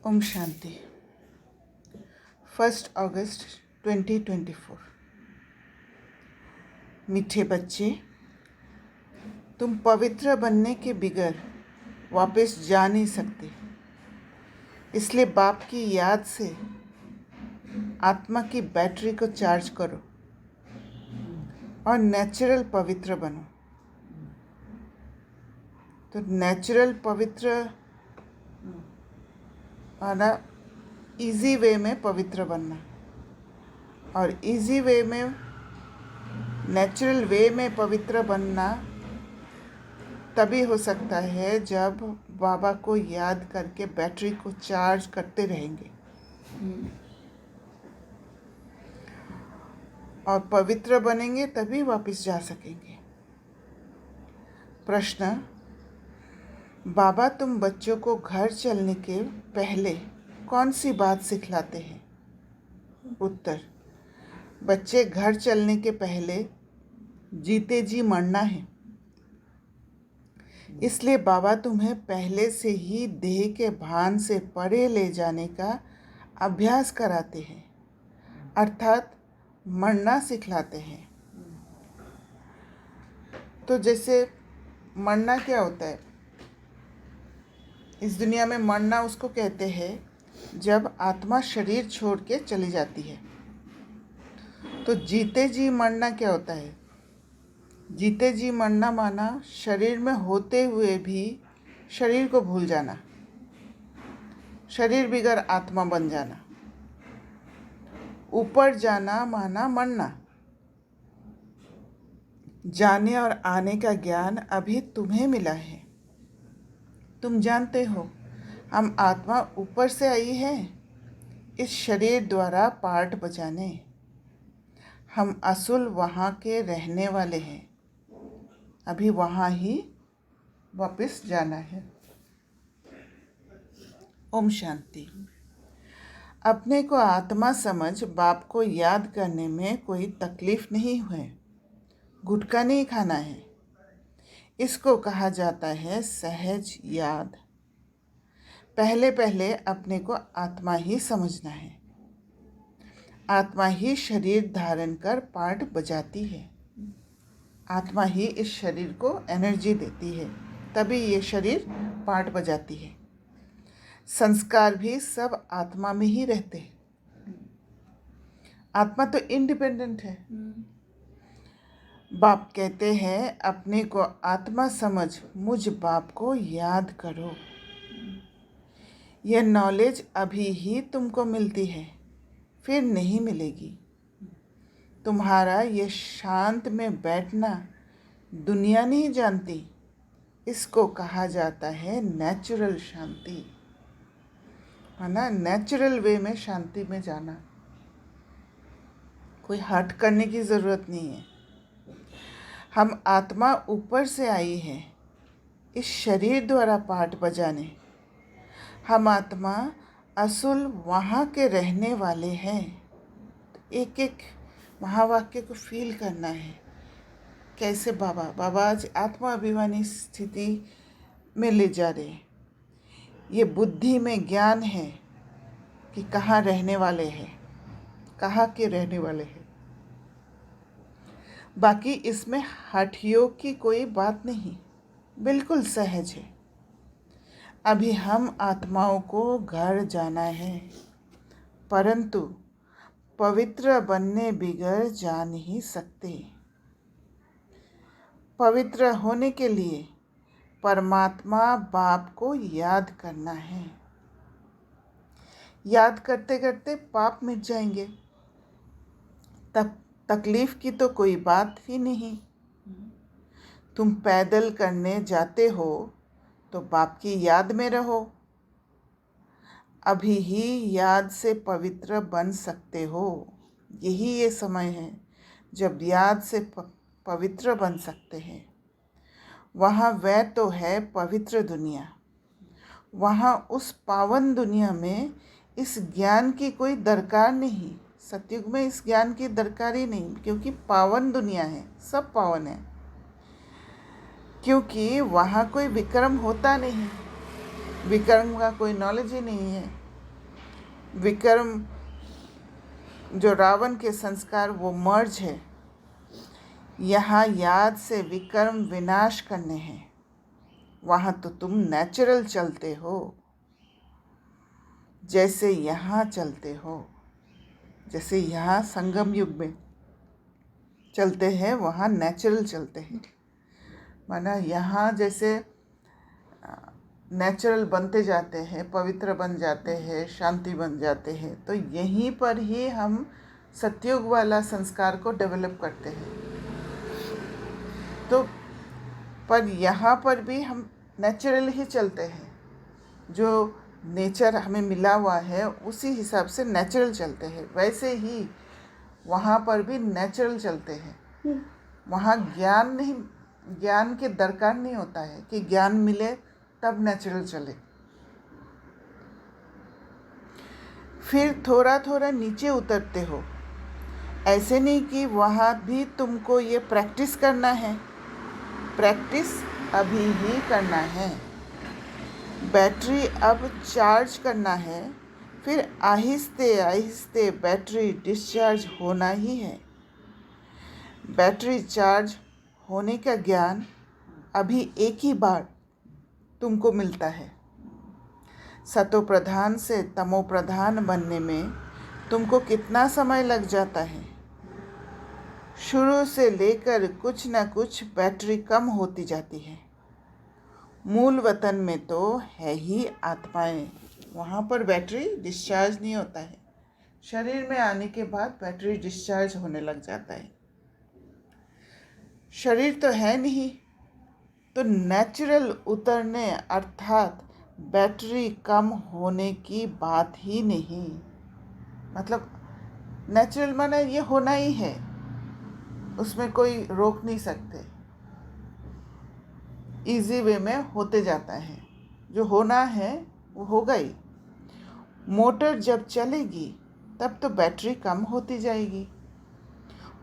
ओम शांति। 1 अगस्त 2024। मीठे बच्चे, तुम पवित्र बनने के बगैर वापस जा नहीं सकते। इसलिए बाप की याद से आत्मा की बैटरी को चार्ज करो और नेचुरल पवित्र बनो। तो नेचुरल पवित्र माना इजी वे में पवित्र बनना, और इजी वे में नेचुरल वे में पवित्र बनना तभी हो सकता है जब बाबा को याद करके बैटरी को चार्ज करते रहेंगे और पवित्र बनेंगे, तभी वापस जा सकेंगे। प्रश्न: बाबा तुम बच्चों को घर चलने के पहले कौन सी बात सिखलाते हैं? उत्तर: बच्चे, घर चलने के पहले जीते जी मरना है। इसलिए बाबा तुम्हें पहले से ही देह के भान से परे ले जाने का अभ्यास कराते हैं, अर्थात मरना सिखलाते हैं। तो जैसे मरना क्या होता है इस दुनिया में? मरना उसको कहते हैं जब आत्मा शरीर छोड़ के चली जाती है। तो जीते जी मरना क्या होता है? जीते जी मरना माना शरीर में होते हुए भी शरीर को भूल जाना, शरीर बिगर आत्मा बन जाना। ऊपर जाना माना मरना। जाने और आने का ज्ञान अभी तुम्हें मिला है। तुम जानते हो हम आत्मा ऊपर से आई है इस शरीर द्वारा पाठ बजाने। हम असुल वहाँ के रहने वाले हैं, अभी वहाँ ही वापस जाना है। ओम शांति। अपने को आत्मा समझ बाप को याद करने में कोई तकलीफ नहीं है। गुटखा नहीं खाना है। इसको कहा जाता है सहज याद। पहले पहले अपने को आत्मा ही समझना है। आत्मा ही शरीर धारण कर पाठ बजाती है। आत्मा ही इस शरीर को एनर्जी देती है, तभी ये शरीर पाठ बजाती है। संस्कार भी सब आत्मा में ही रहते हैं। आत्मा तो इंडिपेंडेंट है। बाप कहते हैं अपने को आत्मा समझ मुझ बाप को याद करो। यह नॉलेज अभी ही तुमको मिलती है, फिर नहीं मिलेगी। तुम्हारा ये शांत में बैठना दुनिया नहीं जानती। इसको कहा जाता है नेचुरल शांति, है ना? नेचुरल वे में शांति में जाना। कोई हट करने की ज़रूरत नहीं है। हम आत्मा ऊपर से आई है इस शरीर द्वारा पाठ बजाने। हम आत्मा असुल वहाँ के रहने वाले हैं। तो एक एक महावाक्य को फील करना है। कैसे बाबा आज आत्मा अभिमानी स्थिति में ले जा रहे हैं। ये बुद्धि में ज्ञान है कि कहाँ रहने वाले हैं, कहाँ के रहने वाले हैं। बाकी इसमें हठ योग की कोई बात नहीं, बिल्कुल सहज है। अभी हम आत्माओं को घर जाना है, परंतु पवित्र बनने बिगैर जा नहीं सकते। पवित्र होने के लिए परमात्मा बाप को याद करना है। याद करते करते पाप मिट जाएंगे, तब तकलीफ की तो कोई बात ही नहीं। तुम पैदल करने जाते हो तो बाप की याद में रहो। अभी ही याद से पवित्र बन सकते हो। यही ये समय है जब याद से पवित्र बन सकते हैं। वहाँ वह तो है पवित्र दुनिया। वहाँ उस पावन दुनिया में इस ज्ञान की कोई दरकार नहीं। सतयुग में इस ज्ञान की दरकार ही नहीं, क्योंकि पावन दुनिया है, सब पावन है। क्योंकि वहाँ कोई विक्रम होता नहीं, विक्रम का कोई नॉलेज ही नहीं है। विक्रम जो रावण के संस्कार वो मर्ज है। यहाँ याद से विक्रम विनाश करने हैं, वहाँ तो तुम नेचुरल चलते हो, जैसे यहाँ चलते हो, जैसे यहाँ संगम युग में चलते हैं वहाँ नेचुरल चलते हैं। माना यहाँ जैसे नेचुरल बनते जाते हैं, पवित्र बन जाते हैं, शांति बन जाते हैं, तो यहीं पर ही हम सतयुग वाला संस्कार को डेवलप करते हैं। तो पर यहाँ पर भी हम नेचुरल ही चलते हैं, जो नेचर हमें मिला हुआ है उसी हिसाब से नेचुरल चलते हैं। वैसे ही वहाँ पर भी नेचुरल चलते हैं। वहाँ ज्ञान के दरकार नहीं होता है कि ज्ञान मिले तब नेचुरल चले। फिर थोड़ा थोड़ा नीचे उतरते हो। ऐसे नहीं कि वहाँ भी तुमको ये प्रैक्टिस करना है, प्रैक्टिस अभी ही करना है। बैटरी अब चार्ज करना है, फिर आहिस्ते आहिस्ते बैटरी डिस्चार्ज होना ही है। बैटरी चार्ज होने का ज्ञान अभी एक ही बार तुमको मिलता है। सतो प्रधान से तमो प्रधान बनने में तुमको कितना समय लग जाता है। शुरू से लेकर कुछ न कुछ बैटरी कम होती जाती है। मूल वतन में तो है ही आत्माएं, वहाँ पर बैटरी डिस्चार्ज नहीं होता है। शरीर में आने के बाद बैटरी डिस्चार्ज होने लग जाता है। शरीर तो है नहीं, तो नेचुरल उतरने अर्थात बैटरी कम होने की बात ही नहीं। मतलब नेचुरल माना ये होना ही है, उसमें कोई रोक नहीं सकते। इजी वे में होते जाता है, जो होना है वो होगा ही। मोटर जब चलेगी तब तो बैटरी कम होती जाएगी।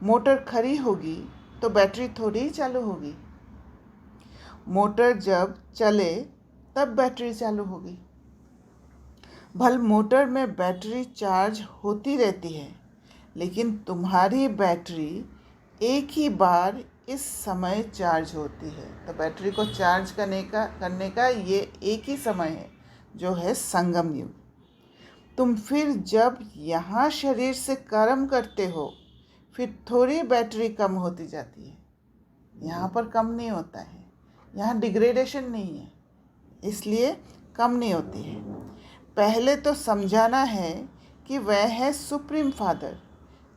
मोटर खड़ी होगी तो बैटरी थोड़ी ही चालू होगी। मोटर जब चले तब बैटरी चालू होगी। भल मोटर में बैटरी चार्ज होती रहती है, लेकिन तुम्हारी बैटरी एक ही बार इस समय चार्ज होती है। तो बैटरी को चार्ज करने का ये एक ही समय है, जो है संगम युग। तुम फिर जब यहाँ शरीर से कर्म करते हो, फिर थोड़ी बैटरी कम होती जाती है। यहाँ पर कम नहीं होता है, यहाँ डिग्रेडेशन नहीं है, इसलिए कम नहीं होती है। पहले तो समझाना है कि वह है सुप्रीम फादर,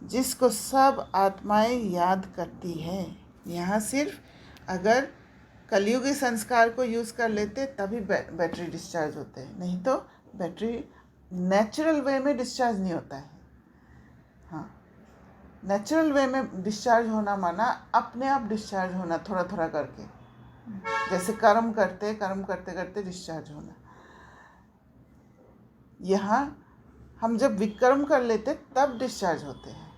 जिसको सब आत्माएं याद करती है। यहाँ सिर्फ अगर कलयुगी संस्कार को यूज़ कर लेते तभी बैटरी डिस्चार्ज होते हैं, नहीं तो बैटरी नेचुरल वे में डिस्चार्ज नहीं होता है। हाँ, नेचुरल वे में डिस्चार्ज होना माना अपने आप डिस्चार्ज होना, थोड़ा थोड़ा करके, जैसे कर्म करते करते डिस्चार्ज होना। यहाँ हम जब विक्रम कर लेते तब डिस्चार्ज होते हैं।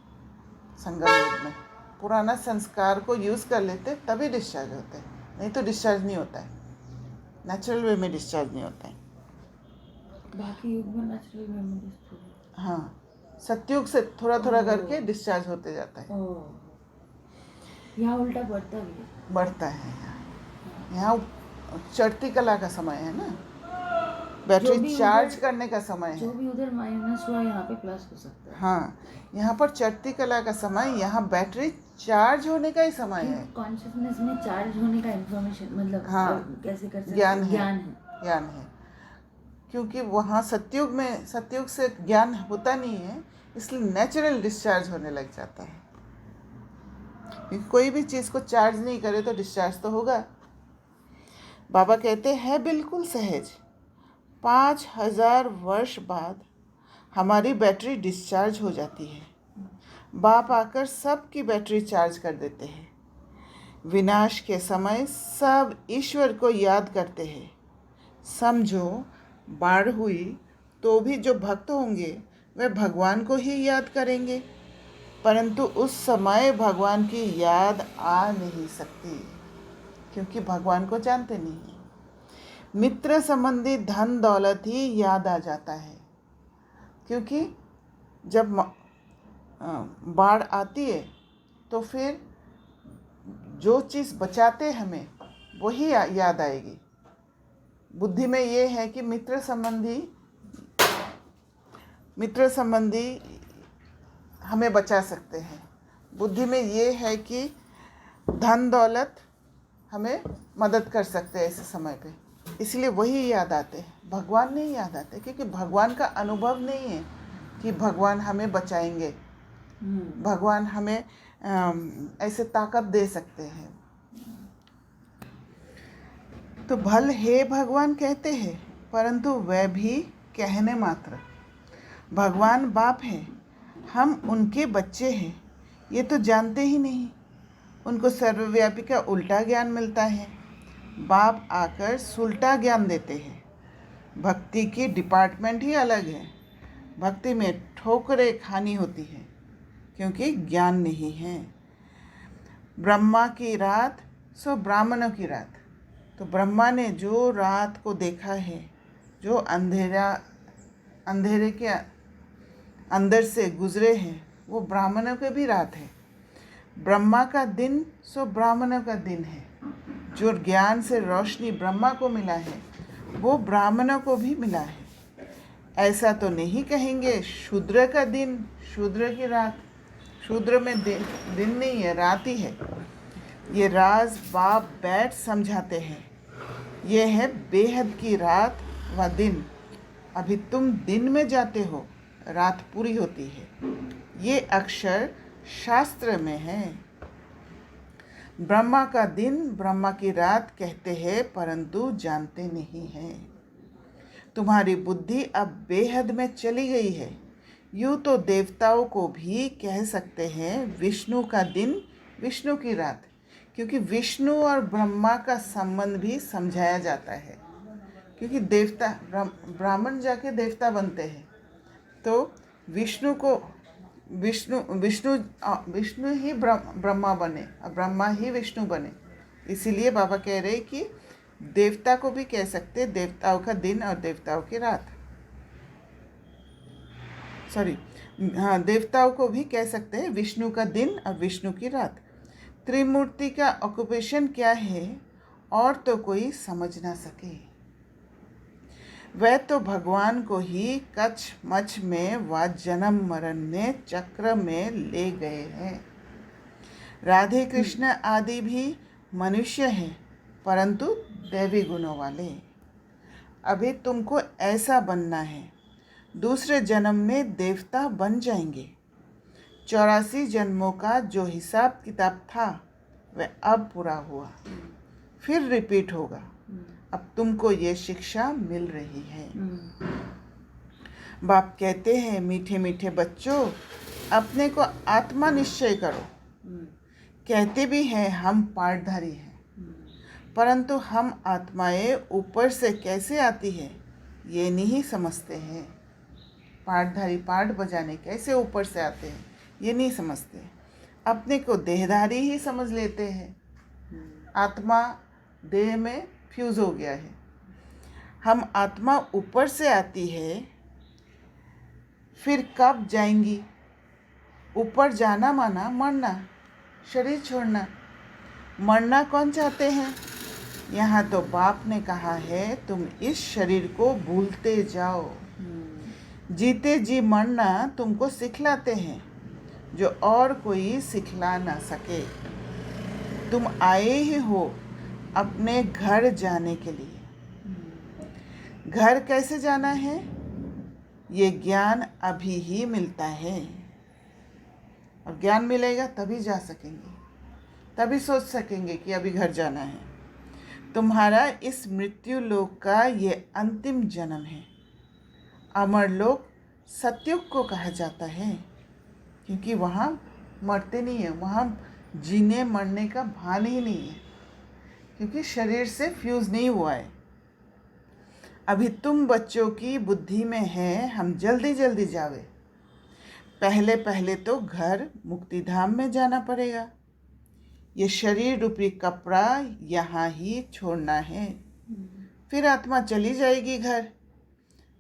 संगम युग में पुराना संस्कार को यूज़ कर लेते तभी डिस्चार्ज होते हैं, नहीं तो डिस्चार्ज नहीं होता है। नेचुरल वे में डिस्चार्ज नहीं होता है। बाकी युग में नेचुरल वे में डिस्चार्ज। हाँ, सतयुग से थोड़ा थोड़ा करके डिस्चार्ज होते जाता है। यहाँ उल्टा बढ़ता है। यहाँ चढ़ती कला का समय है ना, बैटरी चार्ज करने का समय है। जो भी उधर माइनस हुआ यहाँ पे प्लस हो सकता है। हाँ, यहाँ पर चढ़ती कला का समय, यहाँ बैटरी चार्ज होने का ही समय है। कॉन्शियसनेस में चार्ज होने का इंफॉर्मेशन, मतलब हाँ, कैसे कर सकते, ज्ञान है। क्योंकि वहाँ सतयुग से ज्ञान होता नहीं है, इसलिए नेचुरल डिस्चार्ज होने लग जाता है। क्योंकि कोई भी चीज़ को चार्ज नहीं करे तो डिस्चार्ज तो होगा। बाबा कहते हैं बिल्कुल सहज, 5000 वर्ष बाद हमारी बैटरी डिस्चार्ज हो जाती है। बाप आकर सबकी बैटरी चार्ज कर देते हैं। विनाश के समय सब ईश्वर को याद करते हैं। समझो, बाढ़ हुई तो भी जो भक्त होंगे वे भगवान को ही याद करेंगे, परंतु उस समय भगवान की याद आ नहीं सकती, क्योंकि भगवान को जानते नहीं हैं। मित्र संबंधी धन दौलत ही याद आ जाता है, क्योंकि जब बाढ़ आती है तो फिर जो चीज़ बचाते हमें वही याद आएगी। बुद्धि में ये है कि मित्र संबंधी हमें बचा सकते हैं। बुद्धि में ये है कि धन दौलत हमें मदद कर सकते हैं ऐसे समय पे, इसलिए वही याद आते हैं, भगवान नहीं याद आते, क्योंकि भगवान का अनुभव नहीं है कि भगवान हमें बचाएंगे, भगवान हमें ऐसे ताकत दे सकते हैं। तो भल हे भगवान कहते हैं, परंतु वह भी कहने मात्र। भगवान बाप हैं, हम उनके बच्चे हैं, ये तो जानते ही नहीं। उनको सर्वव्यापी का उल्टा ज्ञान मिलता है। बाप आकर सुलटा ज्ञान देते हैं। भक्ति की डिपार्टमेंट ही अलग है। भक्ति में ठोकरें खानी होती है क्योंकि ज्ञान नहीं है। ब्रह्मा की रात सो ब्राह्मणों की रात। तो ब्रह्मा ने जो रात को देखा है, जो अंधेरे के अंदर से गुजरे हैं, वो ब्राह्मणों की भी रात है। ब्रह्मा का दिन सो ब्राह्मणों का दिन है। जो ज्ञान से रोशनी ब्रह्मा को मिला है वो ब्राह्मणों को भी मिला है। ऐसा तो नहीं कहेंगे शूद्र का दिन, शूद्र की रात। शूद्र में दिन नहीं है, रात ही है। ये राज बाप बैठ समझाते हैं। ये है बेहद की रात व दिन। अभी तुम दिन में जाते हो, रात पूरी होती है। ये अक्षर शास्त्र में है। ब्रह्मा का दिन ब्रह्मा की रात कहते हैं, परंतु जानते नहीं हैं। तुम्हारी बुद्धि अब बेहद में चली गई है। यूँ तो देवताओं को भी कह सकते हैं विष्णु का दिन विष्णु की रात, क्योंकि विष्णु और ब्रह्मा का संबंध भी समझाया जाता है। क्योंकि देवता ब्राह्मण जाके देवता बनते हैं, तो विष्णु ही ब्रह्मा बने और ब्रह्मा ही विष्णु बने। इसीलिए बाबा कह रहे कि देवता को भी कह सकते देवताओं का दिन और देवताओं की रात। देवताओं को भी कह सकते हैं विष्णु का दिन और विष्णु की रात। त्रिमूर्ति का ऑक्यूपेशन क्या है और तो कोई समझ ना सके। वह तो भगवान को ही कच्छ मच्छ में व जन्म मरण में चक्र में ले गए हैं। राधे कृष्ण आदि भी मनुष्य हैं, परंतु दैवी गुणों वाले। अभी तुमको ऐसा बनना है, दूसरे जन्म में देवता बन जाएंगे। 84 जन्मों का जो हिसाब किताब था वह अब पूरा हुआ, फिर रिपीट होगा। अब तुमको ये शिक्षा मिल रही है। बाप कहते हैं मीठे मीठे बच्चों, अपने को आत्मा निश्चय करो। कहते भी हैं हम पाठधारी हैं, परंतु हम आत्माएं ऊपर से कैसे आती है ये नहीं समझते हैं। पाठधारी पाठ बजाने कैसे ऊपर से आते हैं ये नहीं समझते। अपने को देहधारी ही समझ लेते हैं। आत्मा देह में फ्यूज हो गया है। हम आत्मा ऊपर से आती है, फिर कब जाएंगी? ऊपर जाना माना मरना, शरीर छोड़ना। मरना कौन चाहते हैं? यहाँ तो बाप ने कहा है तुम इस शरीर को भूलते जाओ। जीते जी मरना तुमको सिखलाते हैं, जो और कोई सिखला ना सके। तुम आए ही हो अपने घर जाने के लिए। घर कैसे जाना है ये ज्ञान अभी ही मिलता है, और ज्ञान मिलेगा तभी जा सकेंगे, तभी सोच सकेंगे कि अभी घर जाना है। तुम्हारा इस मृत्यु लोक का ये अंतिम जन्म है। अमर लोक सत्युग को कहा जाता है, क्योंकि वहाँ मरते नहीं है, वहाँ जीने मरने का भान ही नहीं है, क्योंकि शरीर से फ्यूज नहीं हुआ है। अभी तुम बच्चों की बुद्धि में है हम जल्दी जल्दी जावे। पहले पहले तो घर मुक्तिधाम में जाना पड़ेगा। ये शरीर रूपी कपड़ा यहाँ ही छोड़ना है, फिर आत्मा चली जाएगी घर।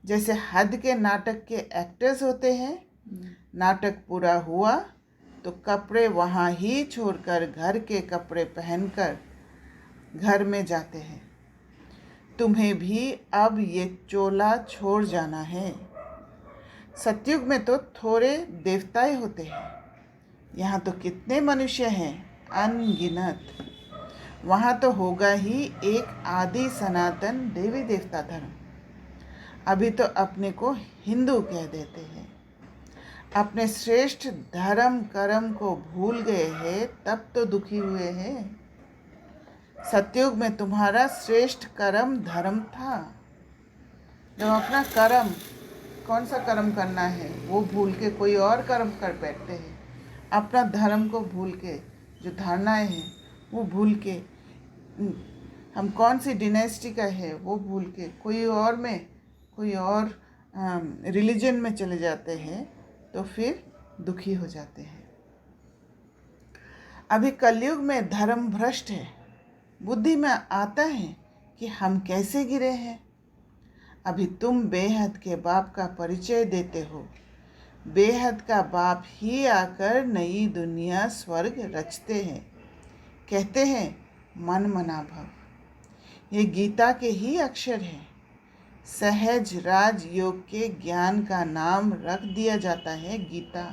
जैसे हद के नाटक के एक्टर्स होते हैं, नाटक पूरा हुआ तो कपड़े वहाँ ही छोड़कर घर के कपड़े पहनकर घर में जाते हैं। तुम्हें भी अब ये चोला छोड़ जाना है। सतयुग में तो थोड़े देवताएं होते हैं, यहाँ तो कितने मनुष्य हैं, अनगिनत। वहाँ तो होगा ही एक आदि सनातन देवी देवता धर्म। अभी तो अपने को हिंदू कह देते हैं, अपने श्रेष्ठ धर्म कर्म को भूल गए हैं, तब तो दुखी हुए हैं। सतयुग में तुम्हारा श्रेष्ठ कर्म धर्म था। जब अपना कर्म, कौन सा कर्म करना है वो भूल के कोई और कर्म कर बैठते हैं, अपना धर्म को भूल के, जो धारणाएं हैं वो भूल के, हम कौन सी डिनेस्टी का है वो भूल के कोई और रिलीजन में चले जाते हैं, तो फिर दुखी हो जाते हैं। अभी कलयुग में धर्म भ्रष्ट है। बुद्धि में आता है कि हम कैसे गिरे हैं। अभी तुम बेहद के बाप का परिचय देते हो। बेहद का बाप ही आकर नई दुनिया स्वर्ग रचते हैं। कहते हैं मन मना भव। ये गीता के ही अक्षर हैं। सहज राज योग के ज्ञान का नाम रख दिया जाता है गीता।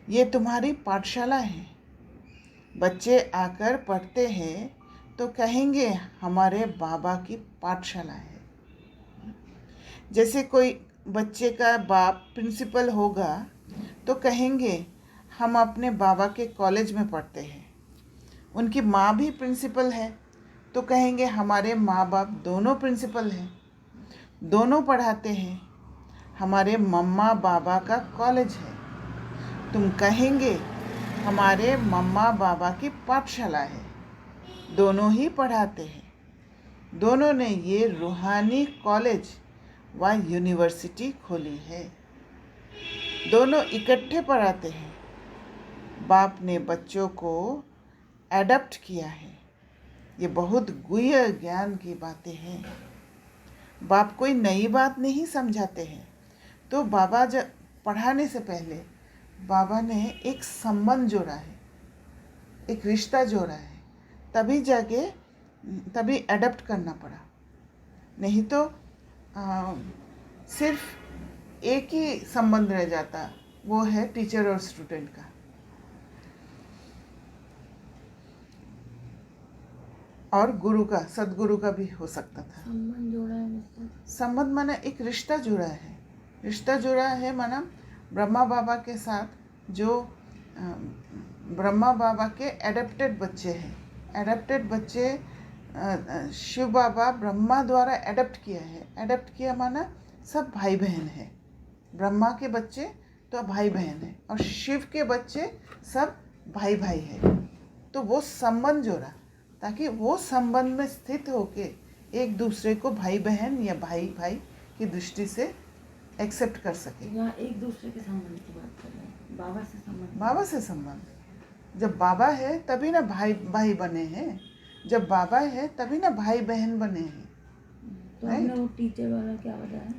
ये तुम्हारी पाठशाला है। बच्चे आकर पढ़ते हैं तो कहेंगे हमारे बाबा की पाठशाला है। जैसे कोई बच्चे का बाप प्रिंसिपल होगा तो कहेंगे हम अपने बाबा के कॉलेज में पढ़ते हैं। उनकी माँ भी प्रिंसिपल है तो कहेंगे हमारे माँ बाप दोनों प्रिंसिपल हैं, दोनों पढ़ाते हैं, हमारे मम्मा बाबा का कॉलेज है। तुम कहेंगे हमारे मम्मा बाबा की पाठशाला है, दोनों ही पढ़ाते हैं। दोनों ने ये रूहानी कॉलेज व यूनिवर्सिटी खोली है। दोनों इकट्ठे पढ़ाते हैं। बाप ने बच्चों को एडप्ट किया है। ये बहुत गुह्य ज्ञान की बातें हैं। बाप कोई नई बात नहीं समझाते हैं। तो बाबा जब पढ़ाने से पहले बाबा ने एक संबंध जोड़ा है, एक रिश्ता जोड़ा है, तभी एडप्ट करना पड़ा। नहीं तो सिर्फ एक ही संबंध रह जाता, वो है टीचर और स्टूडेंट का। और गुरु का, सदगुरु का भी हो सकता था। संबंध जोड़ा है मतलब? संबंध माना एक रिश्ता जुड़ा है। रिश्ता जुड़ा है माना ब्रह्मा बाबा के साथ, जो ब्रह्मा बाबा के एडप्टेड बच्चे हैं। एडप्टेड बच्चे शिव बाबा ब्रह्मा द्वारा एडप्ट किया है। एडप्ट किया माना सब भाई बहन हैं। ब्रह्मा के बच्चे तो भाई बहन हैं और शिव के बच्चे सब भाई भाई हैं। तो वो संबंध जोड़ा ताकि वो संबंध में स्थित होके एक दूसरे को भाई बहन या भाई भाई की दृष्टि से एक्सेप्ट कर सके। यहाँ एक दूसरे के संबंध की बात कर रहे हैं, बाबा से संबंध। बाबा से संबंध। जब बाबा है तभी ना भाई भाई बने हैं, जब बाबा है तभी ना भाई बहन बने हैं। तो हमने वो टीचर वाला क्या बताया?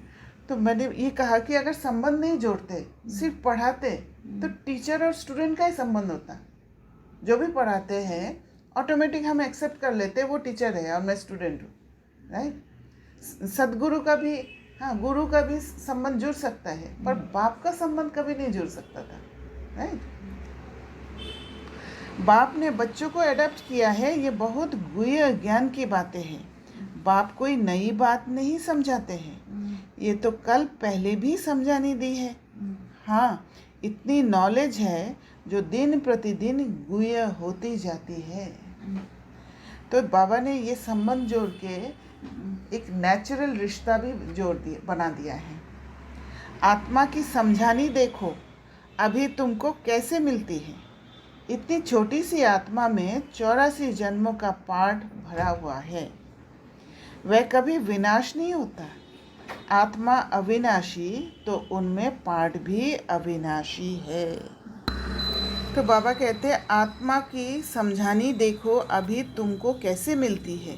तो मैंने ये कहा कि अगर संबंध नहीं जोड़ते, सिर्फ पढ़ाते, तो टीचर और स्टूडेंट का ही संबंध होता। जो भी पढ़ाते हैं ऑटोमेटिक हम एक्सेप्ट कर लेते वो टीचर है और मैं स्टूडेंट हूँ, राइट। सदगुरु का भी, हाँ, गुरु का भी संबंध जुड़ सकता है, पर बाप का संबंध कभी नहीं जुड़ सकता था, राइट। बाप ने बच्चों को एडप्ट किया है। ये बहुत गुह्य ज्ञान की बातें हैं। बाप कोई नई बात नहीं समझाते हैं। ये तो कल पहले भी समझानी दी है। हाँ, इतनी नॉलेज है जो दिन प्रतिदिन गुह्य होती जाती है। तो बाबा ने ये संबंध जोड़ के एक नेचुरल रिश्ता भी बना दिया है। आत्मा की समझानी देखो अभी तुमको कैसे मिलती है। इतनी छोटी सी आत्मा में 84 जन्मों का पाठ भरा हुआ है। वह कभी विनाश नहीं होता। आत्मा अविनाशी तो उनमें पाठ भी अविनाशी है। तो बाबा कहते हैं आत्मा की समझानी देखो अभी तुमको कैसे मिलती है।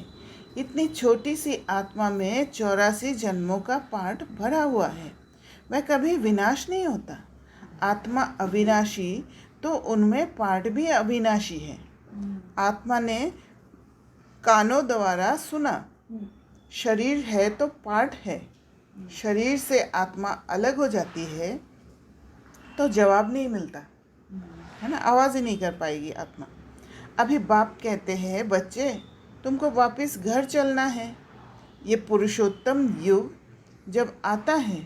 इतनी छोटी सी आत्मा में 84 जन्मों का पाठ भरा हुआ है। वह कभी विनाश नहीं होता। आत्मा अविनाशी तो उनमें पाठ भी अविनाशी है। आत्मा ने कानों द्वारा सुना, शरीर है तो पाठ है। शरीर से आत्मा अलग हो जाती है तो जवाब नहीं मिलता है ना, आवाज़ ही नहीं कर पाएगी आत्मा। अभी बाप कहते हैं, बच्चे तुमको वापस घर चलना है। ये पुरुषोत्तम युग जब आता है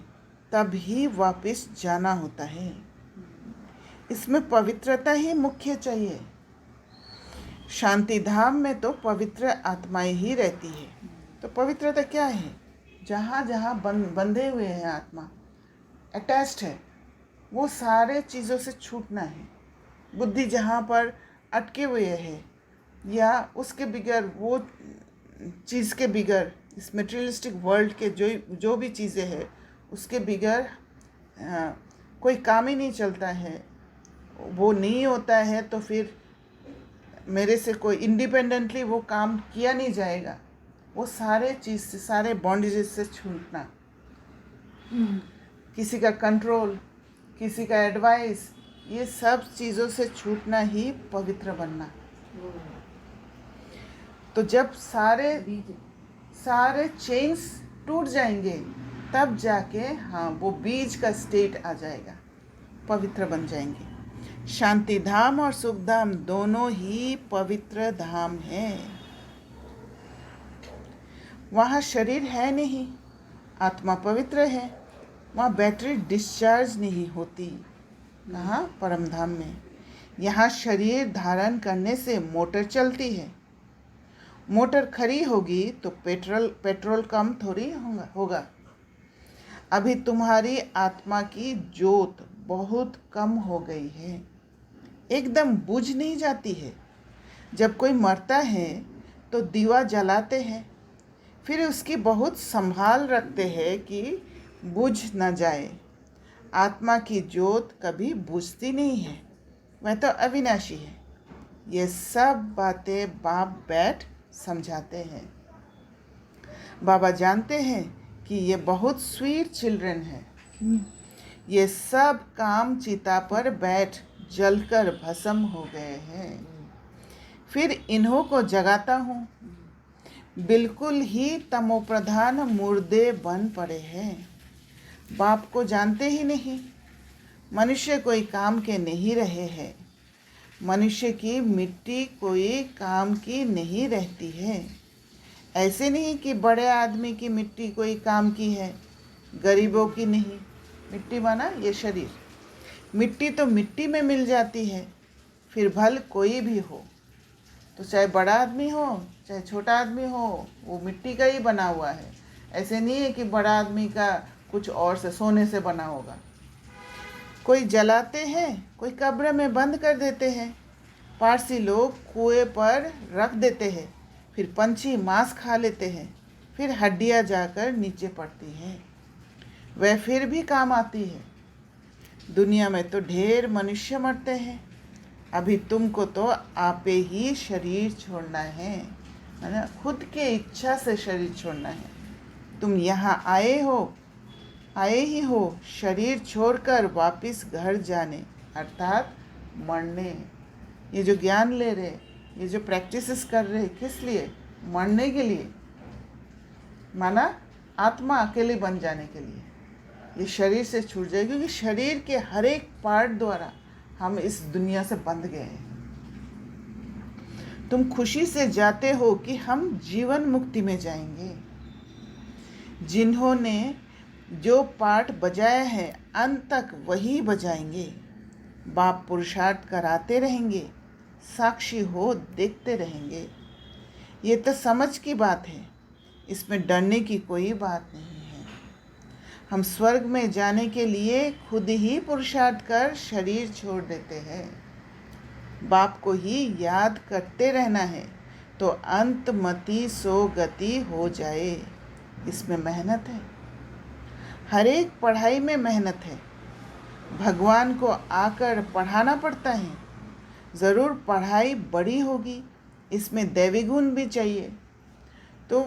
तब ही वापस जाना होता है। इसमें पवित्रता ही मुख्य चाहिए। शांति धाम में तो पवित्र आत्माएं ही रहती है। तो पवित्रता क्या है? जहाँ जहाँ बंधे हुए हैं आत्मा, अटैच्ड है, वो सारे चीज़ों से छूटना है। बुद्धि जहाँ पर अटके हुए है या उसके बिगर, वो चीज़ के बिगर, इस मटेरियलिस्टिक वर्ल्ड के जो भी चीज़ें हैं उसके बिगर कोई काम ही नहीं चलता है, वो नहीं होता है तो फिर मेरे से कोई इंडिपेंडेंटली वो काम किया नहीं जाएगा। वो सारे चीज़ से, सारे बॉन्डेजेस से छूटना, किसी का कंट्रोल, किसी का एडवाइस, ये सब चीज़ों से छूटना ही पवित्र बनना। तो जब सारे चेन्स टूट जाएंगे तब जाके वो बीज का स्टेट आ जाएगा, पवित्र बन जाएंगे। शांति धाम और सुख धाम दोनों ही पवित्र धाम हैं। वहाँ शरीर है नहीं, आत्मा पवित्र है। वहाँ बैटरी डिस्चार्ज नहीं होती। कहाँ? परम धाम में। यहाँ शरीर धारण करने से मोटर चलती है। मोटर खरी होगी तो पेट्रोल कम थोड़ी होगा। अभी तुम्हारी आत्मा की ज्योत बहुत कम हो गई है, एकदम बुझ नहीं जाती है। जब कोई मरता है तो दीवा जलाते हैं, फिर उसकी बहुत संभाल रखते हैं कि बुझ न जाए। आत्मा की ज्योत कभी बुझती नहीं है, वह तो अविनाशी है। ये सब बातें बाप बैठ समझाते हैं। बाबा जानते हैं कि ये बहुत स्वीट चिल्ड्रन है। ये सब काम चिता पर बैठ जलकर भस्म हो गए हैं। फिर इन्हों को जगाता हूँ। बिल्कुल ही तमोप्रधान मुर्दे बन पड़े हैं, बाप को जानते ही नहीं। मनुष्य कोई काम के नहीं रहे हैं। मनुष्य की मिट्टी कोई काम की नहीं रहती है। ऐसे नहीं कि बड़े आदमी की मिट्टी कोई काम की है, गरीबों की नहीं। मिट्टी माना ये शरीर, मिट्टी तो मिट्टी में मिल जाती है, फिर भल कोई भी हो। तो चाहे बड़ा आदमी हो चाहे छोटा आदमी हो, वो मिट्टी का ही बना हुआ है। ऐसे नहीं है कि बड़ा आदमी का कुछ और से, सोने से बना होगा। कोई जलाते हैं, कोई कब्र में बंद कर देते हैं। पारसी लोग कुएं पर रख देते हैं, फिर पंछी मांस खा लेते हैं, फिर हड्डियां जाकर नीचे पड़ती हैं। वह फिर भी काम आती है। दुनिया में तो ढेर मनुष्य मरते हैं। अभी तुमको तो आपे ही शरीर छोड़ना है ना, खुद के इच्छा से शरीर छोड़ना है। तुम यहाँ आए ही हो शरीर छोड़कर वापस घर जाने, अर्थात मरने। ये जो ज्ञान ले रहे, ये जो प्रैक्टिसेस कर रहे, किस लिए? मरने के लिए, माना आत्मा अकेले बन जाने के लिए। ये शरीर से छूट जाए, क्योंकि शरीर के हर एक पार्ट द्वारा हम इस दुनिया से बंध गए हैं। तुम खुशी से जाते हो कि हम जीवन मुक्ति में जाएंगे। जिन्होंने जो पाठ बजाया है अंत तक वही बजाएंगे। बाप पुरुषार्थ कराते रहेंगे, साक्षी हो देखते रहेंगे। ये तो समझ की बात है, इसमें डरने की कोई बात नहीं है। हम स्वर्ग में जाने के लिए खुद ही पुरुषार्थ कर शरीर छोड़ देते हैं। बाप को ही याद करते रहना है तो अंतमति सो गति हो जाए। इसमें मेहनत है, हर एक पढ़ाई में मेहनत है। भगवान को आकर पढ़ाना पड़ता है। ज़रूर पढ़ाई बड़ी होगी, इसमें दैवी गुण भी चाहिए। तो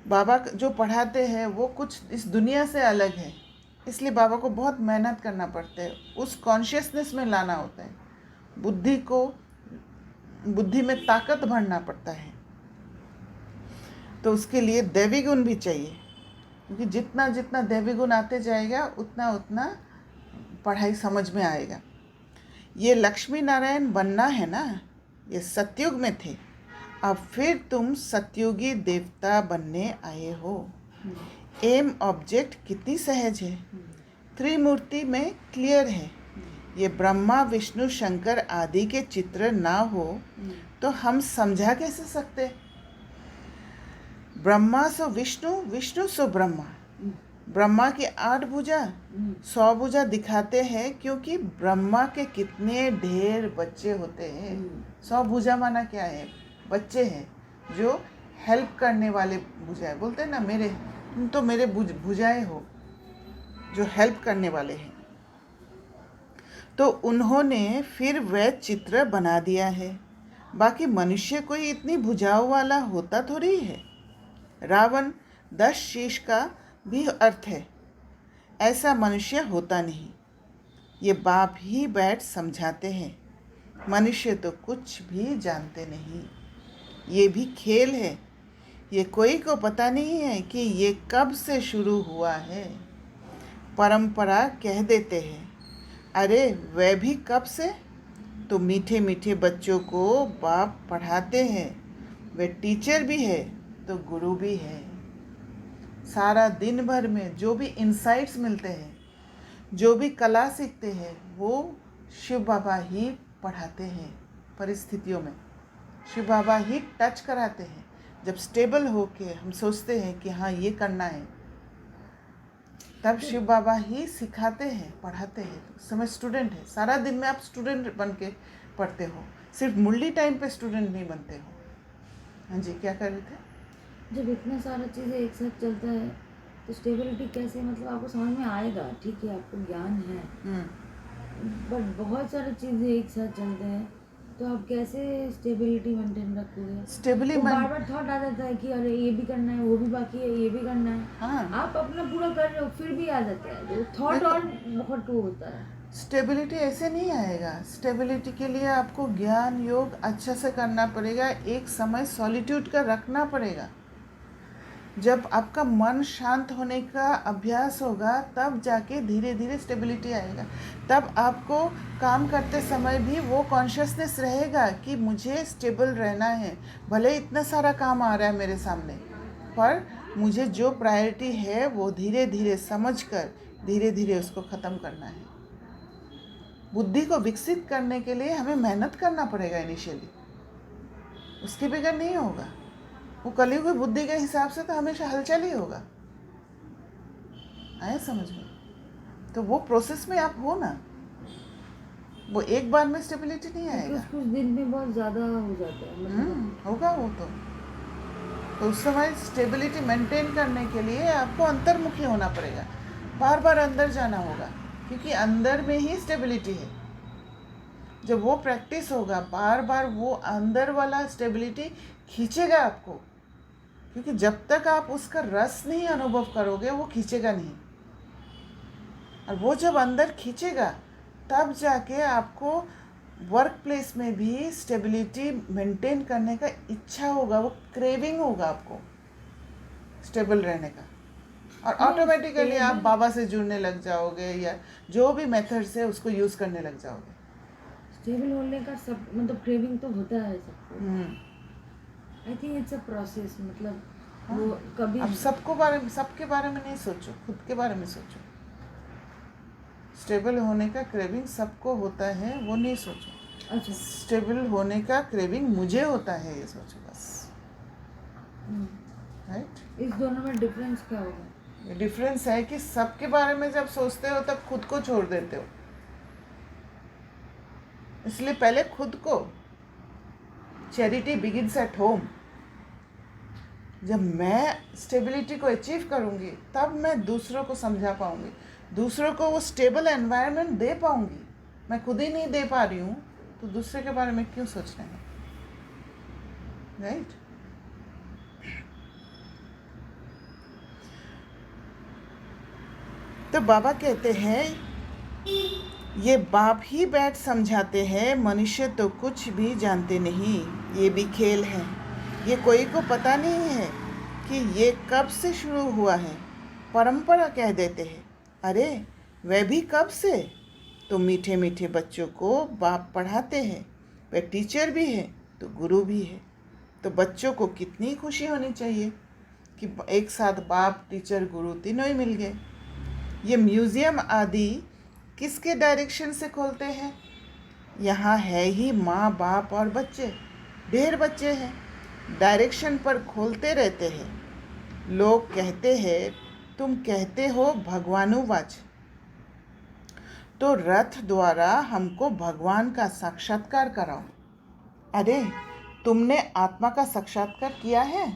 बाबा जो पढ़ाते हैं वो कुछ इस दुनिया से अलग है, इसलिए बाबा को बहुत मेहनत करना पड़ता है, उस कॉन्शियसनेस में लाना होता है, बुद्धि में ताकत भरना पड़ता है। तो उसके लिए दैवी गुण भी चाहिए, क्योंकि जितना जितना दैवी गुण आते जाएगा उतना उतना पढ़ाई समझ में आएगा। ये लक्ष्मी नारायण बनना है ना, ये सतयुग में थे, अब फिर तुम सतयुगी देवता बनने आए हो। एम ऑब्जेक्ट कितनी सहज है, त्रिमूर्ति में क्लियर है। ये ब्रह्मा विष्णु शंकर आदि के चित्र ना हो तो हम समझा कैसे सकते। ब्रह्मा सो विष्णु, विष्णु सो ब्रह्मा। ब्रह्मा की 8 भुजा 100 भुजा दिखाते हैं, क्योंकि ब्रह्मा के कितने ढेर बच्चे होते हैं। 100 भुजा माना क्या है, बच्चे हैं जो हेल्प करने वाले भुजाएं, बोलते हैं ना मेरे, तुम तो मेरे भुजाएं हो जो हेल्प करने वाले हैं। तो उन्होंने फिर वह चित्र बना दिया है। बाकी मनुष्य कोई इतनी भुजाओं वाला होता थोड़ी है। रावण 10 शीश का भी अर्थ है, ऐसा मनुष्य होता नहीं। ये बाप ही बैठ समझाते हैं, मनुष्य तो कुछ भी जानते नहीं। ये भी खेल है, ये कोई को पता नहीं है कि ये कब से शुरू हुआ है। परंपरा कह देते हैं, अरे वह भी कब से। तो मीठे मीठे बच्चों को बाप पढ़ाते हैं, वे टीचर भी है तो गुरु भी है। सारा दिन भर में जो भी इंसाइट्स मिलते हैं, जो भी कला सीखते हैं, वो शिव बाबा ही पढ़ाते हैं। परिस्थितियों में शिव बाबा ही टच कराते हैं। जब स्टेबल होके हम सोचते हैं कि हाँ ये करना है, तब शिव बाबा ही सिखाते हैं, पढ़ाते हैं। उस समय स्टूडेंट है, सारा दिन में आप स्टूडेंट बन के पढ़ते हो, सिर्फ मुरली टाइम पे स्टूडेंट नहीं बनते हो। हाँ जी, क्या कर रहे थे? जब इतना सारा चीज़ें एक साथ चलता है तो स्टेबिलिटी कैसे, मतलब आपको समझ में आएगा, ठीक है आपको ज्ञान है, बट बहुत सारी चीज़ें एक साथ चलते हैं तो आप कैसे स्टेबिलिटी मेंटेन रखोगे। बार बार थॉट आ जाता है कि अरे ये भी करना है, वो भी बाकी है, ये भी करना है। हाँ। आप अपना पूरा कर रहे हो फिर भी आ जाता है जो थॉट, और बहुत टू होता है। स्टेबिलिटी ऐसे नहीं आएगा। स्टेबिलिटी के लिए आपको ज्ञान योग अच्छे से करना पड़ेगा, एक समय सॉलिट्यूड का रखना पड़ेगा। जब आपका मन शांत होने का अभ्यास होगा तब जाके धीरे धीरे स्टेबिलिटी आएगा। तब आपको काम करते समय भी वो कॉन्शियसनेस रहेगा कि मुझे स्टेबल रहना है। भले इतना सारा काम आ रहा है मेरे सामने, पर मुझे जो प्रायोरिटी है वो धीरे धीरे समझकर धीरे धीरे उसको ख़त्म करना है। बुद्धि को विकसित करने के लिए हमें मेहनत करना पड़ेगा इनिशियली, उसके बगैर नहीं होगा। वो कलयुगी बुद्धि के हिसाब से तो हमेशा हलचल ही होगा। आए समझ में? तो वो प्रोसेस में आप हो ना, वो एक बार में स्टेबिलिटी नहीं आएगा, कुछ दिन में बहुत ज़्यादा हो जाता है, मतलब होगा वो तो उस समय स्टेबिलिटी मेंटेन करने के लिए आपको अंतर्मुखी होना पड़ेगा, बार बार अंदर जाना होगा, क्योंकि अंदर में ही स्टेबिलिटी है। जब वो प्रैक्टिस होगा बार बार, वो अंदर वाला स्टेबिलिटी खींचेगा आपको, क्योंकि जब तक आप उसका रस नहीं अनुभव करोगे वो खींचेगा नहीं। और वो जब अंदर खींचेगा तब जाके आपको वर्क प्लेस में भी स्टेबिलिटी मेंटेन करने का इच्छा होगा, वो क्रेविंग होगा आपको स्टेबल रहने का। और ऑटोमेटिकली आप बाबा से जुड़ने लग जाओगे, या जो भी मेथड्स है उसको यूज़ करने लग जाओगे। स्टेबल होने का सब मतलब क्रेविंग तो होता है सबको। I think it's a process, मतलब वो कभी अब सबके बारे में नहीं सोचो, खुद के बारे में सोचो। स्टेबल होने का क्रेविंग सबको होता है, वो नहीं सोचो। अच्छा, स्टेबल होने का क्रेविंग मुझे होता है, ये सोचो बस। राइट? इस दोनों में डिफरेंस क्या होगा? डिफरेंस है कि सबके बारे में जब सोचते हो तब खुद को छोड़ देते हो, इसलिए पहले खुद को। Charity begins at home. जब मैं स्टेबिलिटी को अचीव करूँगी तब मैं दूसरों को समझा पाऊँगी, दूसरों को वो स्टेबल एनवायरनमेंट दे पाऊँगी। मैं खुद ही नहीं दे पा रही हूँ तो दूसरे के बारे में क्यों सोचना है, राइट? तो बाबा कहते हैं ये बाप ही बैठ समझाते हैं, मनुष्य तो कुछ भी जानते नहीं, ये भी खेल है। ये कोई को पता नहीं है कि ये कब से शुरू हुआ है। परंपरा कह देते हैं, अरे वह भी कब से। तो मीठे मीठे बच्चों को बाप पढ़ाते हैं, वह टीचर भी है तो गुरु भी है। तो बच्चों को कितनी खुशी होनी चाहिए कि एक साथ बाप टीचर गुरु तीनों ही मिल गए। ये म्यूज़ियम आदि किसके डायरेक्शन से खोलते हैं? यहाँ है ही माँ बाप और बच्चे, ढेर बच्चे हैं, डायरेक्शन पर खोलते रहते हैं। लोग कहते हैं तुम कहते हो भगवानुवाच, तो रथ द्वारा हमको भगवान का साक्षात्कार कराओ। अरे तुमने आत्मा का साक्षात्कार किया है?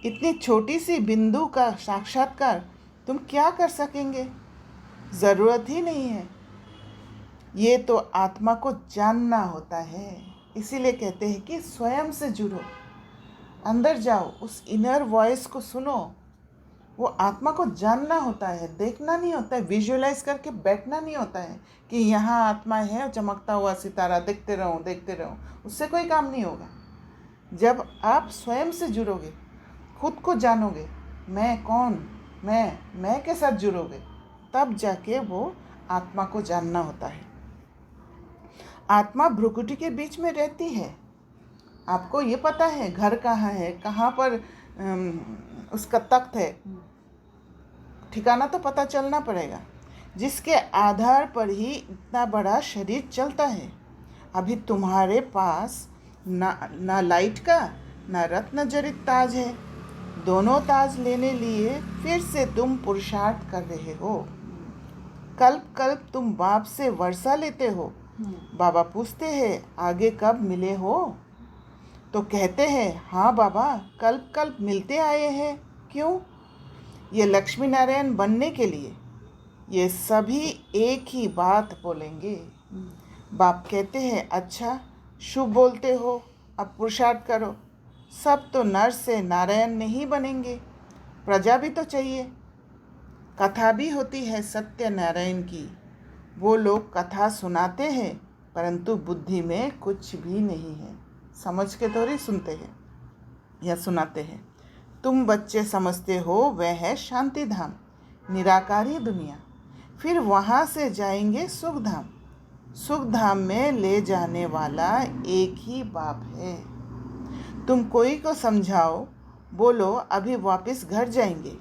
इतनी छोटी सी बिंदु का साक्षात्कार तुम क्या कर सकेंगे? ज़रूरत ही नहीं है। ये तो आत्मा को जानना होता है। इसीलिए कहते हैं कि स्वयं से जुड़ो, अंदर जाओ, उस इनर वॉइस को सुनो। वो आत्मा को जानना होता है, देखना नहीं होता है, विजुअलाइज करके बैठना नहीं होता है कि यहाँ आत्मा है, चमकता हुआ सितारा, देखते रहो। उससे कोई काम नहीं होगा। जब आप स्वयं से जुड़ोगे, खुद को जानोगे, मैं कौन, मैं के साथ जुड़ोगे, तब जाके वो आत्मा को जानना होता है। आत्मा भ्रुकुटी के बीच में रहती है। आपको ये पता है घर कहाँ है, कहाँ पर उसका तख्त है, ठिकाना तो पता चलना पड़ेगा, जिसके आधार पर ही इतना बड़ा शरीर चलता है। अभी तुम्हारे पास ना लाइट का ना रत्न जड़ित ताज है। दोनों ताज लेने लिए फिर से तुम पुरुषार्थ कर रहे हो। कल्प कल्प तुम बाप से वर्षा लेते हो। बाबा पूछते हैं आगे कब मिले हो? तो कहते हैं हाँ बाबा, कल्प कल्प मिलते आए हैं। क्यों? ये लक्ष्मी नारायण बनने के लिए। ये सभी एक ही बात बोलेंगे। बाप कहते हैं अच्छा शुभ बोलते हो, अब पुरुषार्थ करो। सब तो नर से नारायण नहीं बनेंगे, प्रजा भी तो चाहिए। कथा भी होती है सत्यनारायण की। वो लोग कथा सुनाते हैं परंतु बुद्धि में कुछ भी नहीं है, समझ के थोड़ी सुनते हैं या सुनाते हैं। तुम बच्चे समझते हो वह है शांति धाम, निराकारी दुनिया। फिर वहाँ से जाएंगे सुख धाम। सुख धाम में ले जाने वाला एक ही बाप है। तुम कोई को समझाओ, बोलो अभी वापस घर जाएंगे।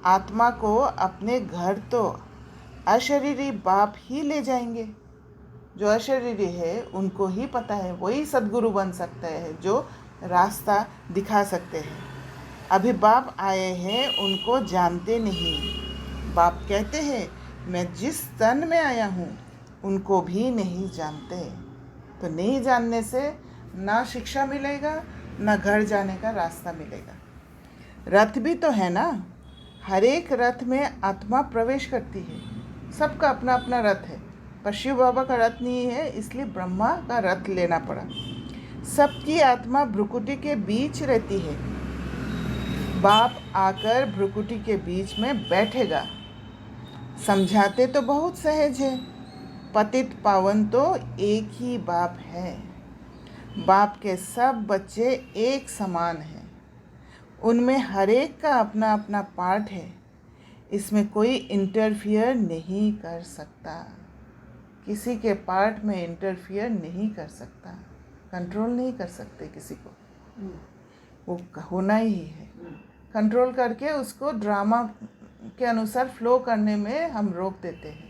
आत्मा को अपने घर तो अशरीरी बाप ही ले जाएंगे। जो अशरीरी है उनको ही पता है, वही सद्गुरु बन सकते हैं, जो रास्ता दिखा सकते हैं। अभी बाप आए हैं, उनको जानते नहीं। बाप कहते हैं मैं जिस तन में आया हूँ उनको भी नहीं जानते। तो नहीं जानने से ना शिक्षा मिलेगा, ना घर जाने का रास्ता मिलेगा। रथ भी तो है ना, हर एक रथ में आत्मा प्रवेश करती है। सबका अपना अपना रथ है, पर शिव बाबा का रथ नहीं है, इसलिए ब्रह्मा का रथ लेना पड़ा। सबकी आत्मा भ्रुकुटी के बीच रहती है। बाप आकर भ्रुकुटी के बीच में बैठेगा। समझाते तो बहुत सहज है, पतित पावन तो एक ही बाप है। बाप के सब बच्चे एक समान हैं, उनमें हर एक का अपना अपना पार्ट है। इसमें कोई इंटरफियर नहीं कर सकता, किसी के पार्ट में इंटरफियर नहीं कर सकता, कंट्रोल नहीं कर सकते किसी को। वो होना ही है। कंट्रोल करके उसको ड्रामा के अनुसार फ्लो करने में हम रोक देते हैं।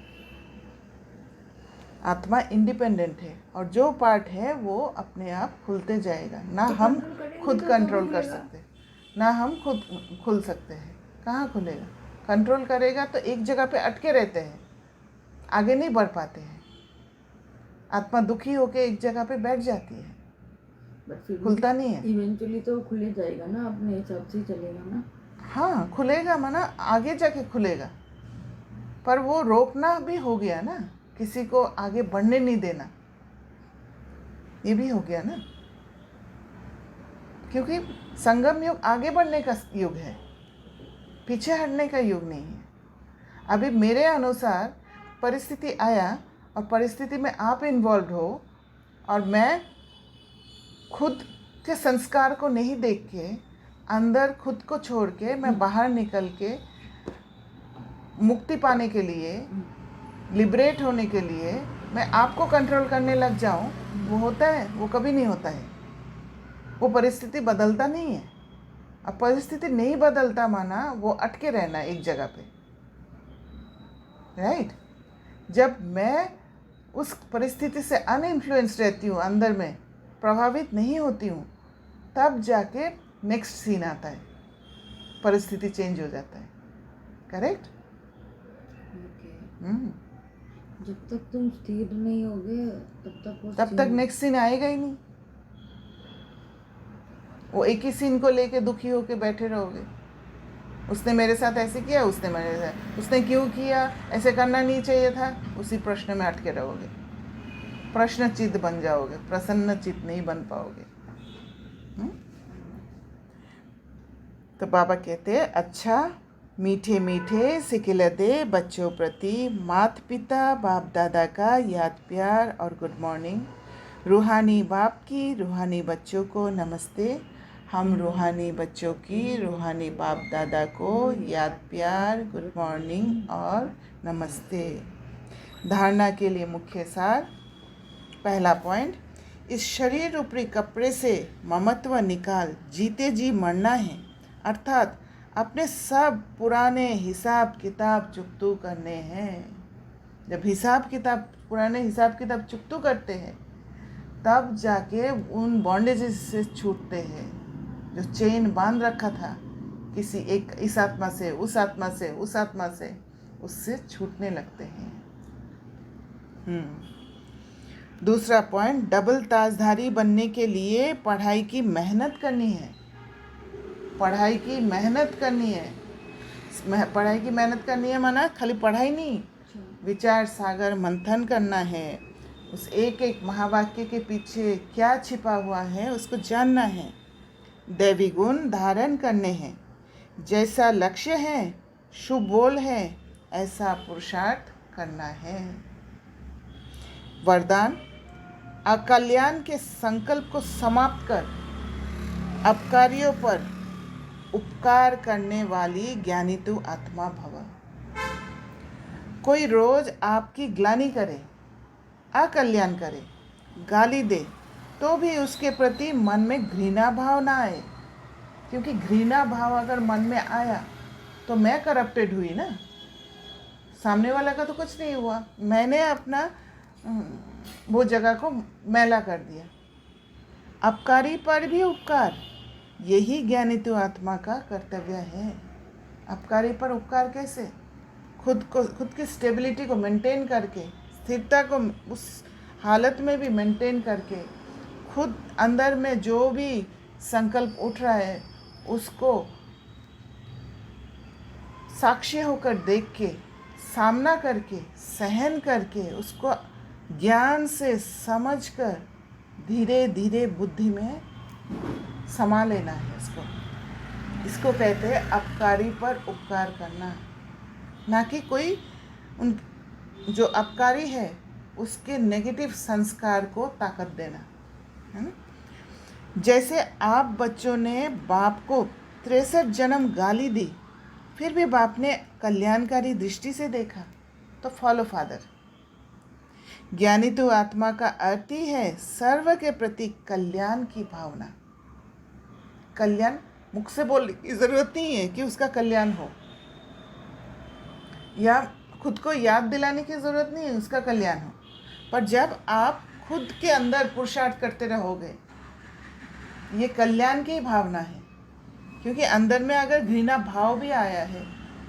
आत्मा इंडिपेंडेंट है और जो पार्ट है वो अपने आप खुलते जाएगा। ना हम खुद कंट्रोल कर सकते, ना हम खुद खुल सकते हैं। कहाँ खुलेगा? कंट्रोल करेगा तो एक जगह पे अटके रहते हैं, आगे नहीं बढ़ पाते हैं। आत्मा दुखी होके एक जगह पे बैठ जाती है, खुलता नहीं है। इवेंचुअली तो खुले जाएगा ना, अपने हिसाब से चलेगा ना। हाँ खुलेगा, माना आगे जाके खुलेगा, पर वो रोकना भी हो गया ना, किसी को आगे बढ़ने नहीं देना, ये भी हो गया ना। क्योंकि संगम युग आगे बढ़ने का युग है, पीछे हटने का युग नहीं है। अभी मेरे अनुसार परिस्थिति आया और परिस्थिति में आप इन्वॉल्व हो और मैं खुद के संस्कार को नहीं देख के अंदर खुद को छोड़ के मैं बाहर निकल के मुक्ति पाने के लिए, लिबरेट होने के लिए मैं आपको कंट्रोल करने लग जाऊं, वो होता है? वो कभी नहीं होता है। वो परिस्थिति बदलता नहीं है। अब परिस्थिति नहीं बदलता माना वो अटके रहना एक जगह पे, राइट? जब मैं उस परिस्थिति से अनइन्फ्लुएंस्ड रहती हूँ, अंदर में प्रभावित नहीं होती हूँ, तब जाके नेक्स्ट सीन आता है, परिस्थिति चेंज हो जाता है। करेक्ट? जब तक तुम स्थिर नहीं होगे तब तक नेक्स्ट सीन आएगा ही नहीं। वो एक ही सीन को लेके दुखी होके बैठे रहोगे। उसने मेरे साथ ऐसे किया, उसने क्यों किया, ऐसे करना नहीं चाहिए था, उसी प्रश्न में अटके रहोगे। प्रश्न चित्त बन जाओगे, प्रसन्न चित्त नहीं बन पाओगे। तो बाबा कहते हैं, अच्छा मीठे मीठे सिकिलदे बच्चों प्रति माता पिता बाप दादा का याद प्यार और गुड मॉर्निंग। रूहानी बाप की रूहानी बच्चों को नमस्ते। हम रूहानी बच्चों की रूहानी बाप दादा को याद प्यार, गुड मॉर्निंग और नमस्ते। धारणा के लिए मुख्य सार। पहला पॉइंट, इस शरीर रूपी कपड़े से ममत्व निकाल जीते जी मरना है, अर्थात अपने सब पुराने हिसाब किताब चुकतू करने हैं। जब पुराने हिसाब किताब चुकतू करते हैं, तब जाके उन बॉन्डेजेस से छूटते हैं। जो चेन बांध रखा था किसी एक इस आत्मा से, उस आत्मा से, उस आत्मा से, उससे छूटने लगते हैं। दूसरा पॉइंट, डबल ताजधारी बनने के लिए पढ़ाई की मेहनत करनी है। पढ़ाई की मेहनत करनी है माना खाली पढ़ाई नहीं, विचार सागर मंथन करना है। उस एक एक महावाक्य के पीछे क्या छिपा हुआ है उसको जानना है। दैवी गुण धारण करने हैं। जैसा लक्ष्य है, शुभ बोल है, ऐसा पुरुषार्थ करना है। वरदान, अकल्याण के संकल्प को समाप्त कर अपकारियों पर उपकार करने वाली ज्ञानी तू आत्मा भव। कोई रोज आपकी ग्लानि करे, अकल्याण करे, गाली दे, तो भी उसके प्रति मन में घृणा भाव ना आए, क्योंकि घृणा भाव अगर मन में आया तो मैं करप्टेड हुई ना, सामने वाला का तो कुछ नहीं हुआ, मैंने अपना वो जगह को मैला कर दिया। अपकारी पर भी उपकार, यही ज्ञानित आत्मा का कर्तव्य है। अपकारी पर उपकार कैसे? खुद की स्टेबिलिटी को मेंटेन करके, स्थिरता को उस हालत में भी मेंटेन करके, खुद अंदर में जो भी संकल्प उठ रहा है उसको साक्षी होकर देख के, सामना करके, सहन करके, उसको ज्ञान से समझकर धीरे धीरे बुद्धि में समा लेना है। इसको कहते हैं अपकारी पर उपकार करना, ना कि कोई जो अपकारी है उसके नेगेटिव संस्कार को ताकत देना, है ना। जैसे आप बच्चों ने बाप को 63 जन्म गाली दी, फिर भी बाप ने कल्याणकारी दृष्टि से देखा, तो फॉलो फादर। ज्ञानी तो आत्मा का अर्थ ही है सर्व के प्रति कल्याण की भावना। कल्याण मुख से बोलने की जरूरत नहीं है कि उसका कल्याण हो, या खुद को याद दिलाने की जरूरत नहीं है उसका कल्याण हो, पर जब आप खुद के अंदर पुरुषार्थ करते रहोगे, ये कल्याण की भावना है। क्योंकि अंदर में अगर घृणा भाव भी आया है,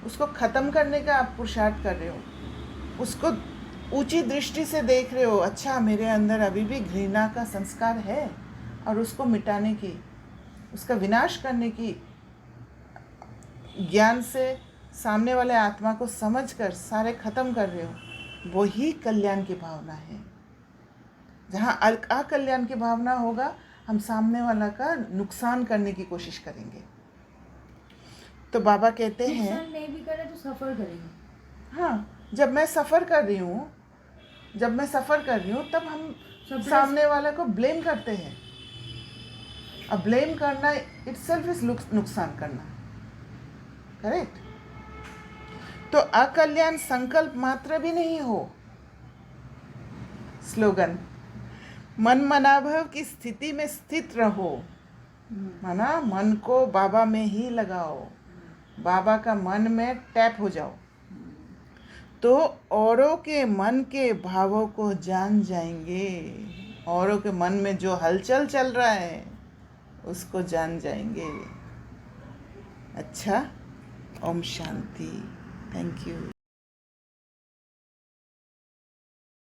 उसको ख़त्म करने का आप पुरुषार्थ कर रहे हो, उसको ऊंची दृष्टि से देख रहे हो, अच्छा मेरे अंदर अभी भी घृणा का संस्कार है, और उसको मिटाने की, उसका विनाश करने की ज्ञान से सामने वाले आत्मा को समझकर सारे खत्म कर रहे हो, वही कल्याण की भावना है। जहाँ अकल्याण की भावना होगा, हम सामने वाला का नुकसान करने की कोशिश करेंगे। तो बाबा कहते हैं नुकसान नहीं भी करे तो सफ़र करेंगे। हाँ, जब मैं सफ़र कर रही हूँ तब हम Suppress- सामने वाले को ब्लेम करते हैं। अब ब्लेम करना इटसेल्फ इज नुकसान करना, करेक्ट? तो अकल्याण संकल्प मात्र भी नहीं हो। स्लोगन, मन मनाभव की स्थिति में स्थित रहो। माना मन को बाबा में ही लगाओ, बाबा का मन में टैप हो जाओ, तो औरों के मन के भावों को जान जाएंगे। औरों के मन में जो हलचल चल रहा है उसको जान जाएंगे। अच्छा, ओम शांति। Thank you.